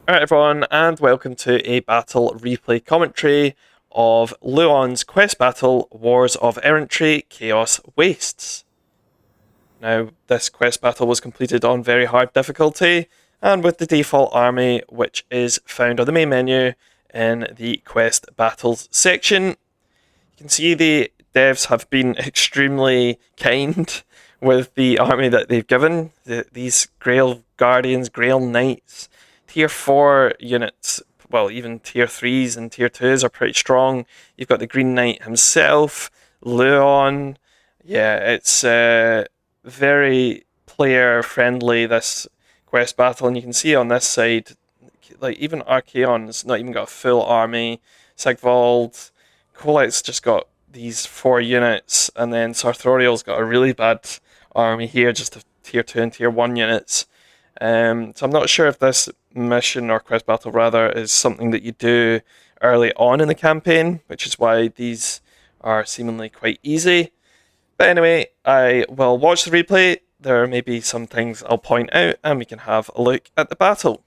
Alright everyone, and welcome to a battle replay commentary of Louen's quest battle, Wars of Errantry, Chaos Wastes. Now, this quest battle was completed on very hard difficulty, and with the default army, which is found on the main menu in the quest battles section. You can see the devs have been extremely kind with the army that they've given. These Grail Guardians, Grail Knights, Tier 4 units, well, even Tier 3s and Tier 2s are pretty strong. You've got the Green Knight himself, Louen. Yeah, it's very player-friendly, this quest battle. And you can see on this side, like, even Archaon's not even got a full army. Sigvald, Kholek's just got these 4 units. And then Sarthorael's got a really bad army here, just of Tier 2 and Tier 1 units. So I'm not sure if this mission, or quest battle rather, is something that you do early on in the campaign, which is why these are seemingly quite easy. But anyway, I will watch the replay. There may be some things I'll point out, and we can have a look at the battle.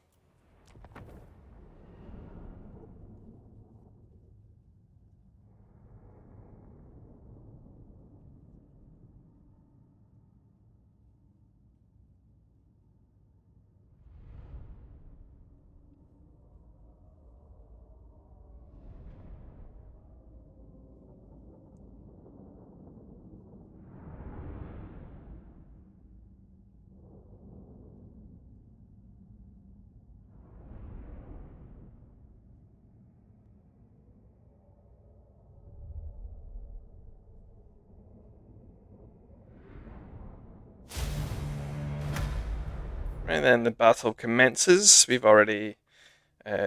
Right then, the battle commences. We've already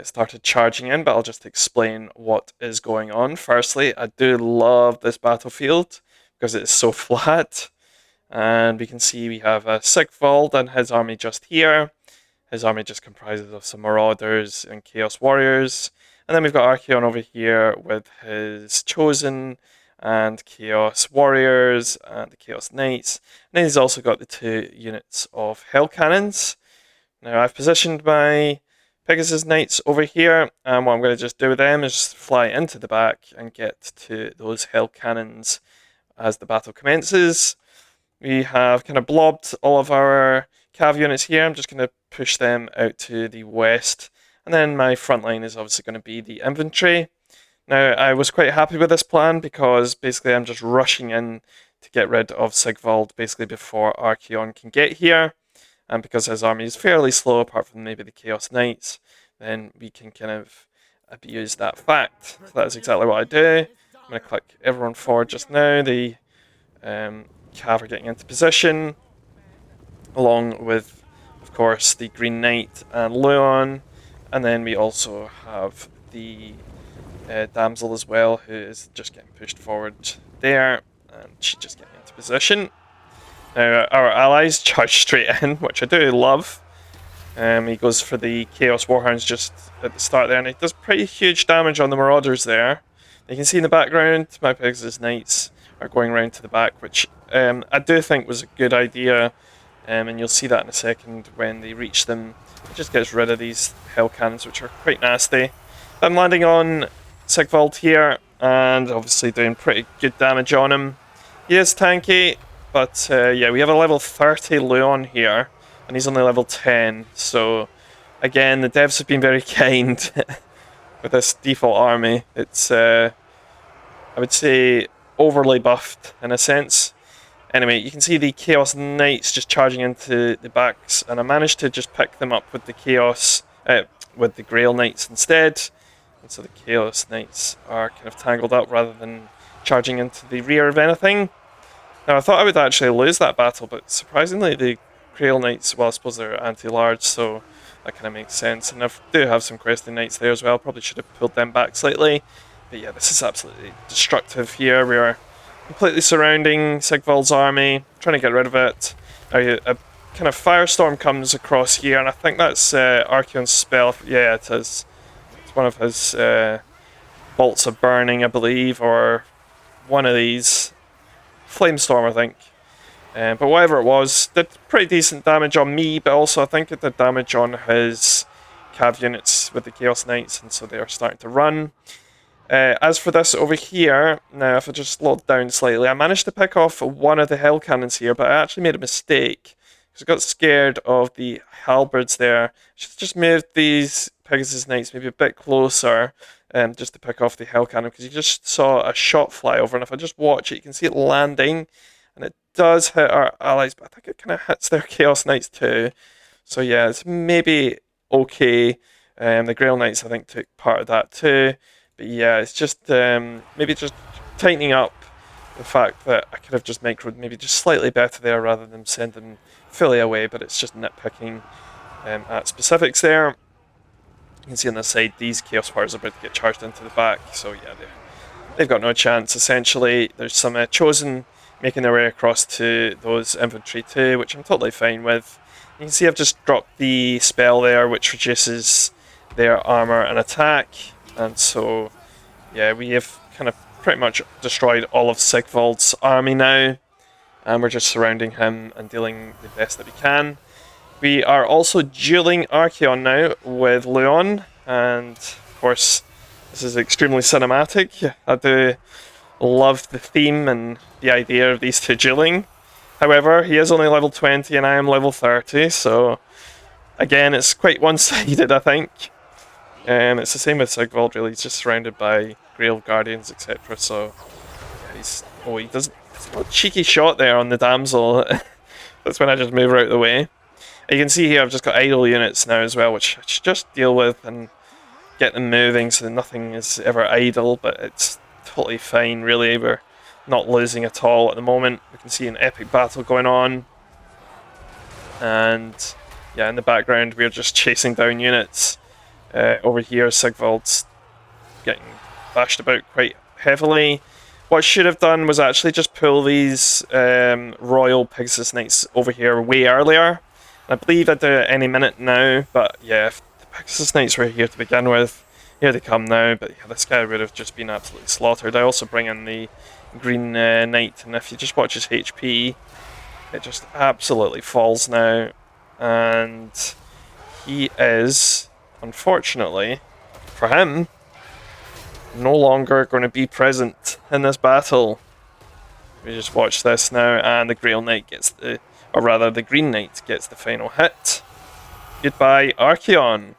started charging in, but I'll just explain what is going on. Firstly, I do love this battlefield because it is so flat. And we can see we have Sigvald and his army just here. His army just comprises of some Marauders and Chaos Warriors. And then we've got Archaon over here with his Chosen and Chaos Warriors and the Chaos Knights. And then he's also got the 2 units of Hell Cannons. Now I've positioned my Pegasus Knights over here, and what I'm going to just do with them is just fly into the back and get to those Hell Cannons as the battle commences. We have kind of blobbed all of our cav units here. I'm just going to push them out to the west, and then my front line is obviously going to be the infantry. Now, I was quite happy with this plan because basically I'm just rushing in to get rid of Sigvald basically before Archaon can get here. And because his army is fairly slow, apart from maybe the Chaos Knights, then we can kind of abuse that fact. So that is exactly what I do. I'm going to click everyone forward just now. The cav are getting into position, along with, of course, the Green Knight and Louen. And then we also have the damsel as well, who is just getting pushed forward there, and she's just getting into position. Now our allies charge straight in, which I do love. He goes for the Chaos Warhounds just at the start there, and he does pretty huge damage on the Marauders there. You can see in the background, my Pegasus Knights are going round to the back, which I do think was a good idea, and you'll see that in a second when they reach them. It just gets rid of these Hell Cannons, which are quite nasty. I'm landing on Sigvald here, and obviously doing pretty good damage on him. He is tanky, but yeah, we have a level 30 Louen here, and he's only level 10, so again, the devs have been very kind with this default army. It's, I would say, overly buffed in a sense. Anyway, you can see the Chaos Knights just charging into the backs, and I managed to just pick them up with the Chaos, with the Grail Knights instead. And so the Chaos Knights are kind of tangled up rather than charging into the rear of anything. Now I thought I would actually lose that battle, but surprisingly the Grail Knights, well, I suppose they're anti-large, so that kind of makes sense. And I do have some Crested Knights there as well, probably should have pulled them back slightly. But yeah, this is absolutely destructive here. We are completely surrounding Sigvald's army, trying to get rid of it. Now, a kind of firestorm comes across here, and I think that's Archaon's spell. Yeah, it is. It's one of his bolts of burning, I believe, or one of these. Flamestorm, I think. But whatever it was, did pretty decent damage on me, but also I think it did damage on his cav units with the Chaos Knights, and so they are starting to run. As for this over here, now if I just slow down slightly, I managed to pick off one of the Hell Cannons here, but I actually made a mistake. Because I got scared of the halberds there. I should have just moved these Pegasus Knights maybe a bit closer, just to pick off the Hell Cannon, because you just saw a shot fly over, and if I just watch it, you can see it landing, and it does hit our allies, but I think it kind of hits their Chaos Knights too. So yeah, it's maybe okay. The Grail Knights, I think, took part of that too. But yeah, it's just maybe just tightening up the fact that I could have just microed maybe just slightly better there rather than send them fully away, but it's just nitpicking at specifics there. You can see on the side these Chaos Warriors are about to get charged into the back, so yeah, they've got no chance essentially. There's some Chosen making their way across to those infantry too, which I'm totally fine with. You can see I've just dropped the spell there, which reduces their armor and attack. And so, yeah, we have kind of pretty much destroyed all of Sigvald's army now. And we're just surrounding him and dealing the best that we can. We are also dueling Archaon now with Louen. And, of course, this is extremely cinematic. I do love the theme and the idea of these two dueling. However, he is only level 20 and I am level 30. So, again, it's quite one-sided, I think. It's the same with Sigvald, really. He's just surrounded by Grail Guardians, etc. So, yeah, he does a cheeky shot there on the damsel. That's when I just move her out of the way. You can see here I've just got idle units now as well, which I should just deal with and get them moving so that nothing is ever idle, but it's totally fine, really. We're not losing at all at the moment. We can see an epic battle going on. And, yeah, in the background we're just chasing down units. Over here, Sigvald's getting bashed about quite heavily. What I should have done was actually just pull these Royal Pegasus Knights over here way earlier. I believe I'd do it any minute now, but yeah, if the Pegasus Knights were here to begin with, here they come now, but yeah, this guy would have just been absolutely slaughtered. I also bring in the Green Knight, and if you just watch his HP, it just absolutely falls now, and he is, unfortunately, for him, no longer going to be present in this battle. We just watch this now, and the Grail Knight gets the, or rather the Green Knight gets the final hit. Goodbye, Archaon.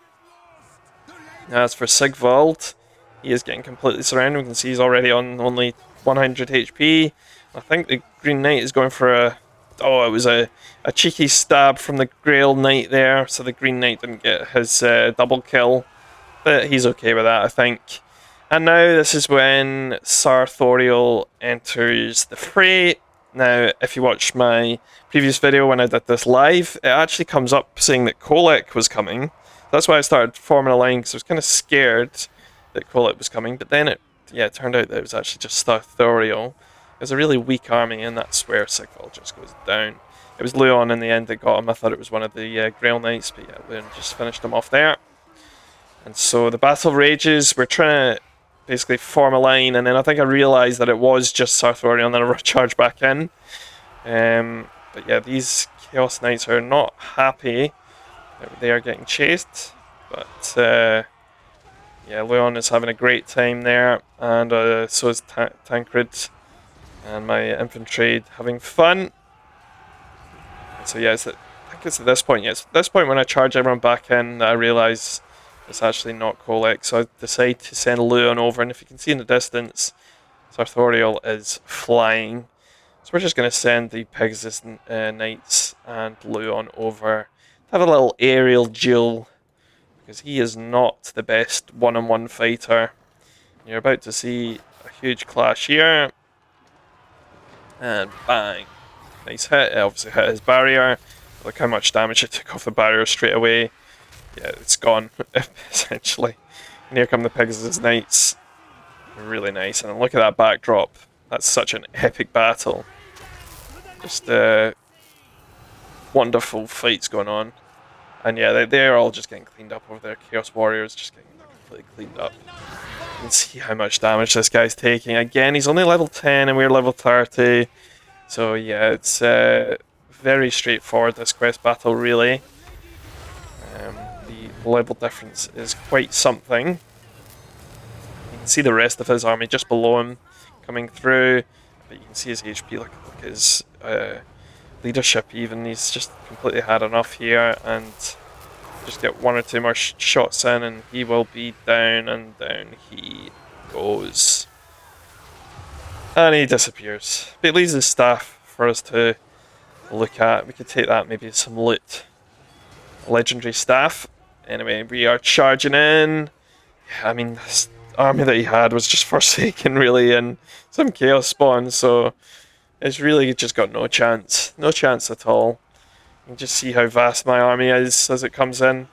As for Sigvald, he is getting completely surrounded. We can see he's already on only 100 HP. I think the Green Knight is going for a... Oh, it was a cheeky stab from the Grail Knight there, so the Green Knight didn't get his double kill. But he's okay with that, I think. And now this is when Sarthorael enters the fray. Now, if you watch my previous video when I did this live, it actually comes up saying that Kholek was coming. That's why I started forming a line, because I was kind of scared that Kholek was coming. But then it turned out that it was actually just Sarthorael. It was a really weak army, and that's where Sigvald just goes down. It was Louen in the end that got him. I thought it was one of the Grail Knights, but yeah, Louen just finished him off there. And so the battle rages. We're trying to basically form a line, and then I think I realised that it was just Sarthorael, and then I charged back in. But yeah, these Chaos Knights are not happy. They are getting chased, but yeah, Louen is having a great time there, and so is Tancred. And my infantry having fun. So yeah, I think it's at this point. Yes, at this point when I charge everyone back in, that I realise it's actually not Kholek. So I decide to send Louen over, and if you can see in the distance, Sarthorael is flying. So we're just going to send the Pegasus Knights and Louen over to have a little aerial duel, because he is not the best one-on-one fighter. You're about to see a huge clash here. And bang. Nice hit. It obviously hit his barrier. Look how much damage it took off the barrier straight away. Yeah, it's gone, essentially. And here come the Pegasus Knights. Really nice. And look at that backdrop. That's such an epic battle. Just wonderful fights going on. And yeah, they're all just getting cleaned up over there. Chaos Warriors just getting completely cleaned up. You can see how much damage this guy's taking. Again, he's only level 10 and we're level 30. So yeah, it's very straightforward, this quest battle, really. The The level difference is quite something. You can see the rest of his army just below him coming through, but you can see his HP, look at his leadership even, he's just completely had enough here, and just get one or two more shots in and he will be down, and down he goes. And he disappears. But he leaves his staff for us to look at. We could take that, maybe some loot. Legendary staff. Anyway, we are charging in. I mean, this army that he had was just Forsaken, really, and some Chaos Spawn, so it's really just got no chance. No chance at all. You can just see how vast my army is as it comes in.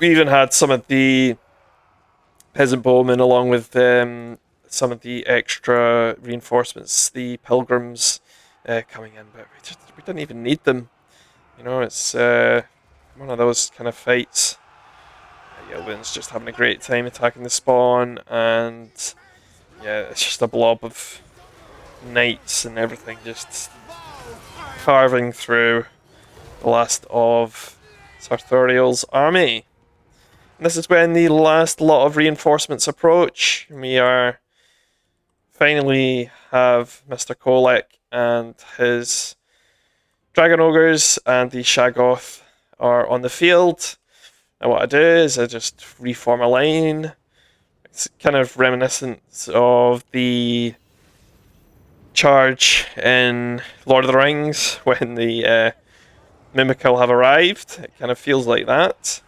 We even had some of the Peasant Bowmen along with some of the extra reinforcements, the Pilgrims, coming in, but we didn't even need them. You know, it's one of those kind of fights. Yeah, Louen's just having a great time attacking the spawn, and yeah, it's just a blob of knights and everything just carving through the last of Sarthorael's army. And this is when the last lot of reinforcements approach. We are finally have Mr. Kholek and his Dragon Ogres and the Shaggoth are on the field. And what I do is I just reform a line. It's kind of reminiscent of the charge in Lord of the Rings when the Mimical have arrived. It kind of feels like that.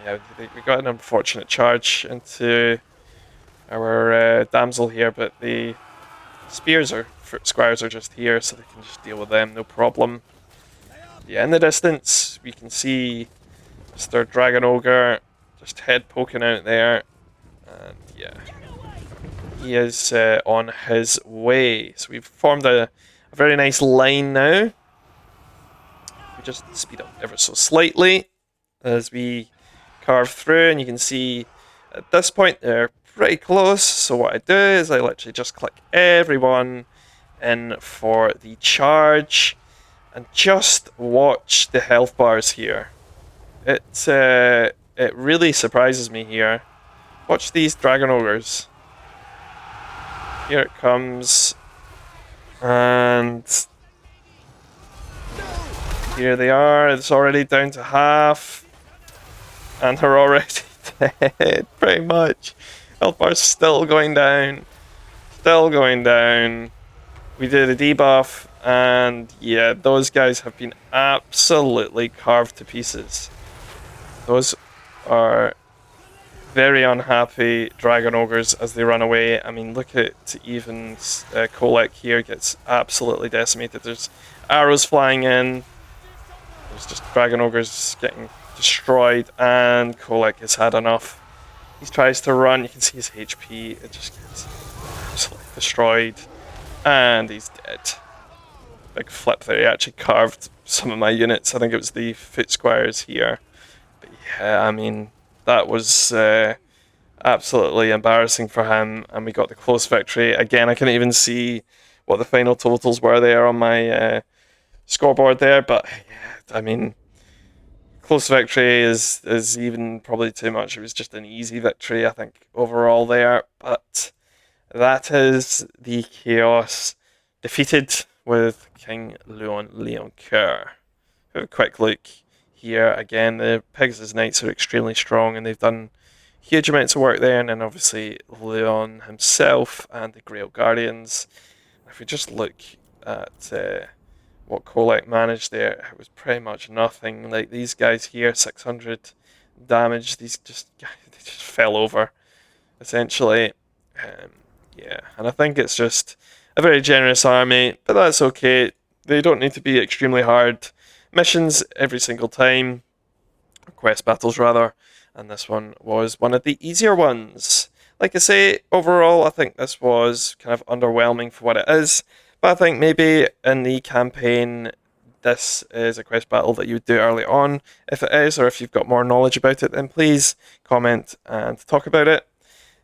Yeah, we got an unfortunate charge into our damsel here, but the squires are just here, so they can just deal with them, no problem. Yeah, in the distance, we can see Mr. Dragon Ogre just head poking out there, and yeah, he is on his way. So we've formed a very nice line now. We just speed up ever so slightly as we carve through, and you can see at this point they're pretty close. So what I do is I literally just click everyone in for the charge, and just watch the health bars here. It really surprises me here. Watch these Dragon Ogres. Here it comes, and here they are. It's already down to half, and they're already dead, pretty much. Health bar's still going down. Still going down. We did a debuff, and yeah, those guys have been absolutely carved to pieces. Those are very unhappy Dragon Ogres as they run away. I mean, look at even Kholek here gets absolutely decimated. There's arrows flying in. There's just Dragon Ogres getting destroyed, and Kholek has had enough. He tries to run, you can see his HP, it just gets absolutely destroyed, and he's dead. Big flip there, he actually carved some of my units. I think it was the foot squires here. But yeah, I mean, that was absolutely embarrassing for him, and we got the close victory. Again, I couldn't even see what the final totals were there on my scoreboard there, but yeah, I mean, close victory is even probably too much. It was just an easy victory, I think, overall there. But that is the Chaos defeated with King Louen Leoncoeur. Have a quick look here. Again, the Pegasus Knights are extremely strong, and they've done huge amounts of work there. And then obviously Louen himself and the Grail Guardians. If we just look at what Kholek managed there, it was pretty much nothing. Like these guys here, 600 damage. They just fell over, essentially. Yeah, and I think it's just a very generous army, but that's okay. They don't need to be extremely hard missions every single time, or quest battles rather, and this one was one of the easier ones. Like I say, overall, I think this was kind of underwhelming for what it is. But I think maybe in the campaign, this is a quest battle that you would do early on. If it is, or if you've got more knowledge about it, then please comment and talk about it.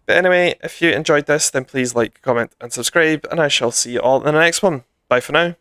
But anyway, if you enjoyed this, then please like, comment, and subscribe, and I shall see you all in the next one. Bye for now.